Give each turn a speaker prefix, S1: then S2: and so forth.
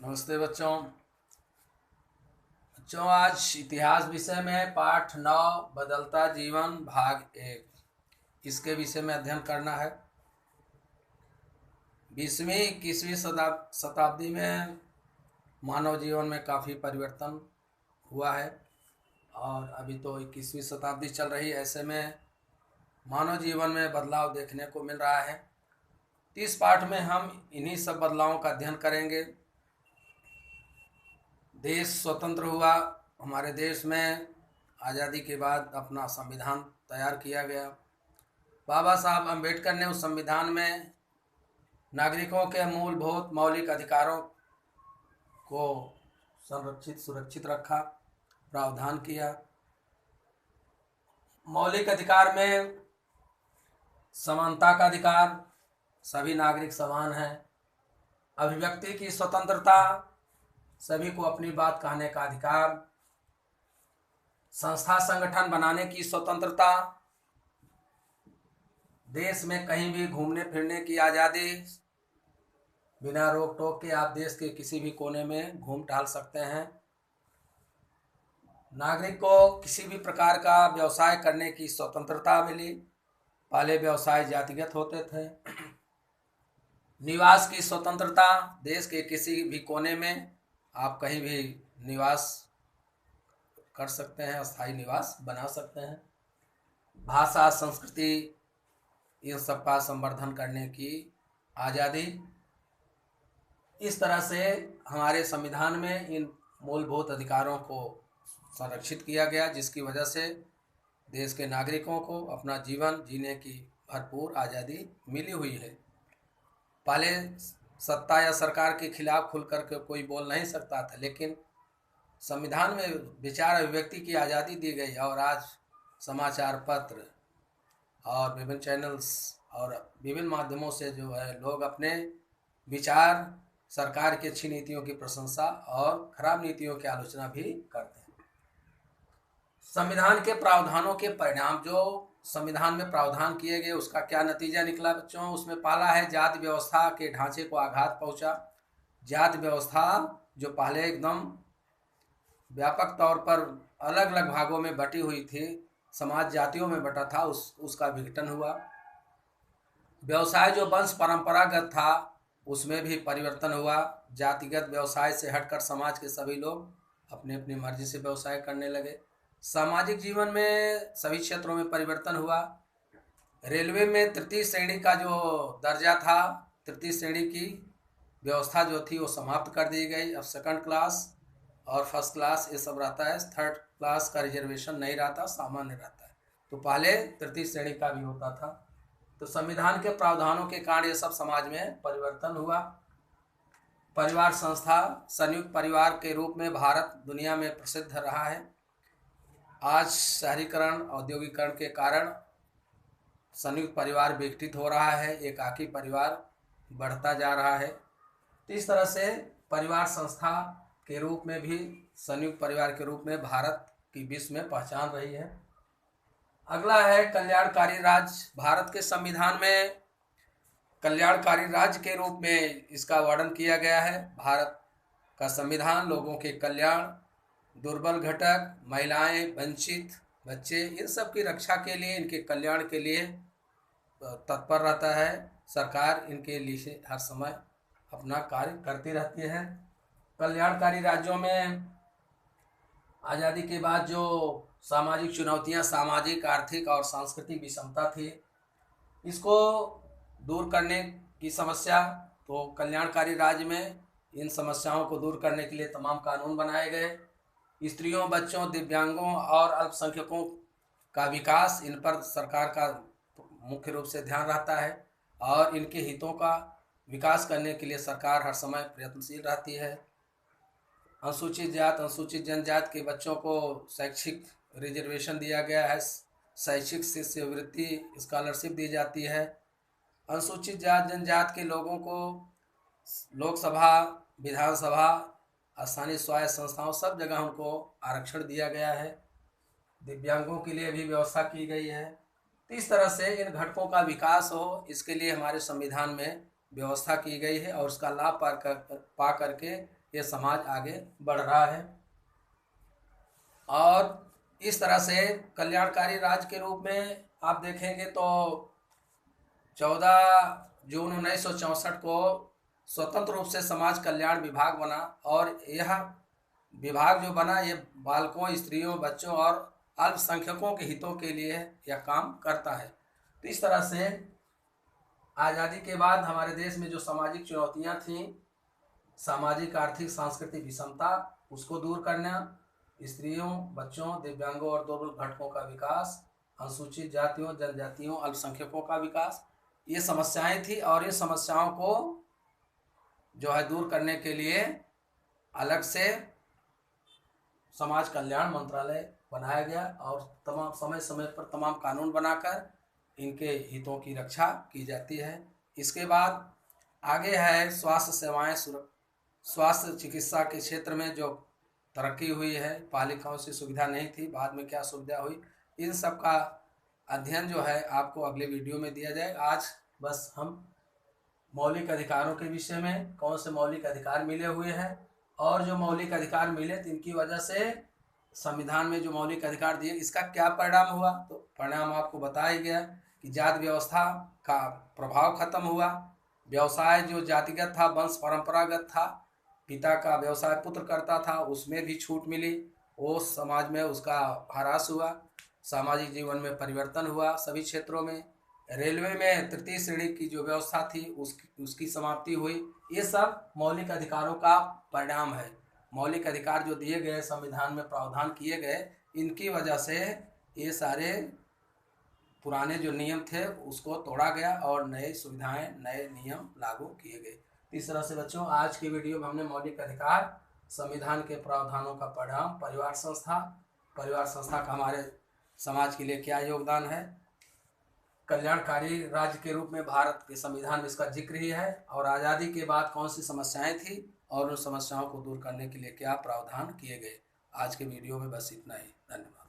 S1: नमस्ते बच्चों। आज इतिहास विषय में पाठ 9 बदलता जीवन भाग 1 इसके विषय में अध्ययन करना है। 20वीं 21वीं शताब्दी में मानव जीवन में काफ़ी परिवर्तन हुआ है और अभी तो 21वीं शताब्दी चल रही है। ऐसे में मानव जीवन में बदलाव देखने को मिल रहा है। इस पाठ में हम इन्हीं सब बदलावों का अध्ययन करेंगे। देश स्वतंत्र हुआ। हमारे देश में आज़ादी के बाद अपना संविधान तैयार किया गया। बाबा साहब अम्बेडकर ने उस संविधान में नागरिकों के मूलभूत मौलिक अधिकारों को सुरक्षित रखा, प्रावधान किया। मौलिक अधिकार में समानता का अधिकार, सभी नागरिक समान हैं। अभिव्यक्ति की स्वतंत्रता, सभी को अपनी बात कहने का अधिकार। संस्था संगठन बनाने की स्वतंत्रता, देश में कहीं भी घूमने फिरने की आज़ादी, बिना रोक टोक के आप देश के किसी भी कोने में घूम टहल सकते हैं। नागरिक को किसी भी प्रकार का व्यवसाय करने की स्वतंत्रता मिली। पहले व्यवसाय जातिगत होते थे। निवास की स्वतंत्रता, देश के किसी भी कोने में आप कहीं भी निवास कर सकते हैं, अस्थायी निवास बना सकते हैं। भाषा संस्कृति इन सब का संवर्धन करने की आज़ादी। इस तरह से हमारे संविधान में इन मूलभूत अधिकारों को संरक्षित किया गया, जिसकी वजह से देश के नागरिकों को अपना जीवन जीने की भरपूर आज़ादी मिली हुई है। पहले सत्ता या सरकार के खिलाफ खुल कर के कोई बोल नहीं सकता था, लेकिन संविधान में विचार अभिव्यक्ति की आज़ादी दी गई और आज समाचार पत्र और विभिन्न चैनल्स और विभिन्न माध्यमों से जो है लोग अपने विचार, सरकार की अच्छी नीतियों की प्रशंसा और खराब नीतियों की आलोचना भी करते हैं। संविधान के प्रावधानों के परिणाम, जो संविधान में प्रावधान किए गए उसका क्या नतीजा निकला बच्चों? उसमें पहला है जाति व्यवस्था के ढांचे को आघात पहुंचा। जाति व्यवस्था जो पहले एकदम व्यापक तौर पर अलग अलग भागों में बटी हुई थी, समाज जातियों में बटा था, उसका विघटन हुआ। व्यवसाय जो वंश परंपरागत था उसमें भी परिवर्तन हुआ। जातिगत व्यवसाय से हटकर समाज के सभी लोग अपनी अपनी मर्जी से व्यवसाय करने लगे। सामाजिक जीवन में सभी क्षेत्रों में परिवर्तन हुआ। रेलवे में तृतीय श्रेणी का जो दर्जा था, तृतीय श्रेणी की व्यवस्था जो थी वो समाप्त कर दी गई। अब सेकंड क्लास और फर्स्ट क्लास ये सब रहता है। थर्ड क्लास का रिजर्वेशन नहीं रहता, सामान्य रहता है। तो पहले तृतीय श्रेणी का भी होता था। तो संविधान के प्रावधानों के कारण ये सब समाज में परिवर्तन हुआ। परिवार संस्था, संयुक्त परिवार के रूप में भारत दुनिया में प्रसिद्ध रहा है। आज शहरीकरण, औद्योगिकरण के कारण संयुक्त परिवार विकसित हो रहा है, एकाकी परिवार बढ़ता जा रहा है। तो इस तरह से परिवार संस्था के रूप में भी, संयुक्त परिवार के रूप में भारत की विश्व में पहचान रही है। अगला है कल्याणकारी राज्य। भारत के संविधान में कल्याणकारी राज्य के रूप में इसका वर्णन किया गया है। भारत का संविधान लोगों के कल्याण, दुर्बल घटक, महिलाएं, वंचित बच्चे, इन सब की रक्षा के लिए, इनके कल्याण के लिए तत्पर रहता है। सरकार इनके लिए हर समय अपना कार्य करती रहती है। कल्याणकारी राज्यों में आज़ादी के बाद जो सामाजिक चुनौतियां, सामाजिक, आर्थिक और सांस्कृतिक विषमता थी, इसको दूर करने की समस्या, तो कल्याणकारी राज्य में इन समस्याओं को दूर करने के लिए तमाम कानून बनाए गए। स्त्रियों, बच्चों, दिव्यांगों और अल्पसंख्यकों का विकास, इन पर सरकार का मुख्य रूप से ध्यान रहता है और इनके हितों का विकास करने के लिए सरकार हर समय प्रयत्नशील रहती है। अनुसूचित जात, अनुसूचित जनजाति के बच्चों को शैक्षिक रिजर्वेशन दिया गया है। शैक्षिक शिष्यवृत्ति, स्कॉलरशिप दी जाती है। अनुसूचित जात जनजाति के लोगों को लोकसभा, विधानसभा, स्थानीय स्वायत्त संस्थाओं, सब जगह उनको आरक्षण दिया गया है। दिव्यांगों के लिए भी व्यवस्था की गई है। तो इस तरह से इन घटकों का विकास हो, इसके लिए हमारे संविधान में व्यवस्था की गई है और उसका लाभ पा करके ये समाज आगे बढ़ रहा है। और इस तरह से कल्याणकारी राज्य के रूप में आप देखेंगे तो 14 जून 1964 को स्वतंत्र रूप से समाज कल्याण विभाग बना, और यह विभाग जो बना ये बालकों, स्त्रियों, बच्चों और अल्पसंख्यकों के हितों के लिए यह काम करता है। तो इस तरह से आज़ादी के बाद हमारे देश में जो सामाजिक चुनौतियां थीं, सामाजिक, आर्थिक, सांस्कृतिक विषमता, उसको दूर करना, स्त्रियों, बच्चों, दिव्यांगों और दुर्बल घटकों का विकास, अनुसूचित जातियों, जनजातियों, अल्पसंख्यकों का विकास, ये समस्याएं थी। और ये समस्याओं को जो है दूर करने के लिए अलग से समाज कल्याण मंत्रालय बनाया गया, और तमाम समय समय पर तमाम कानून बनाकर इनके हितों की रक्षा की जाती है। इसके बाद आगे है स्वास्थ्य सेवाएं। स्वास्थ्य चिकित्सा के क्षेत्र में जो तरक्की हुई है, पहले कौन सी सुविधा नहीं थी, बाद में क्या सुविधा हुई, इन सब का अध्ययन जो है आपको अगले वीडियो में दिया जाएगा। आज बस हम मौलिक अधिकारों के विषय में, कौन से मौलिक अधिकार मिले हुए हैं, और जो मौलिक अधिकार मिले तो इनकी वजह से संविधान में जो मौलिक अधिकार दिए, इसका क्या परिणाम हुआ, तो परिणाम आपको बताया गया कि जाति व्यवस्था का प्रभाव खत्म हुआ। व्यवसाय जो जातिगत था, वंश परंपरागत था, पिता का व्यवसाय पुत्र करता था, उसमें भी छूट मिली, वो समाज में उसका ह्रास हुआ। सामाजिक जीवन में परिवर्तन हुआ सभी क्षेत्रों में। रेलवे में तृतीय श्रेणी की जो व्यवस्था थी उसकी समाप्ति हुई। ये सब मौलिक अधिकारों का परिणाम है। मौलिक अधिकार जो दिए गए, संविधान में प्रावधान किए गए, इनकी वजह से ये सारे पुराने जो नियम थे उसको तोड़ा गया और नए सुविधाएं, नए नियम लागू किए गए। इस तरह से बच्चों आज की वीडियो में हमने मौलिक अधिकार, संविधान के प्रावधानों का परिणाम, परिवार संस्था का हमारे समाज के लिए क्या योगदान है, कल्याणकारी राज्य के रूप में भारत के संविधान में इसका जिक्र ही है, और आज़ादी के बाद कौन सी समस्याएं थी और उन समस्याओं को दूर करने के लिए क्या प्रावधान किए गए। आज के वीडियो में बस इतना ही। धन्यवाद।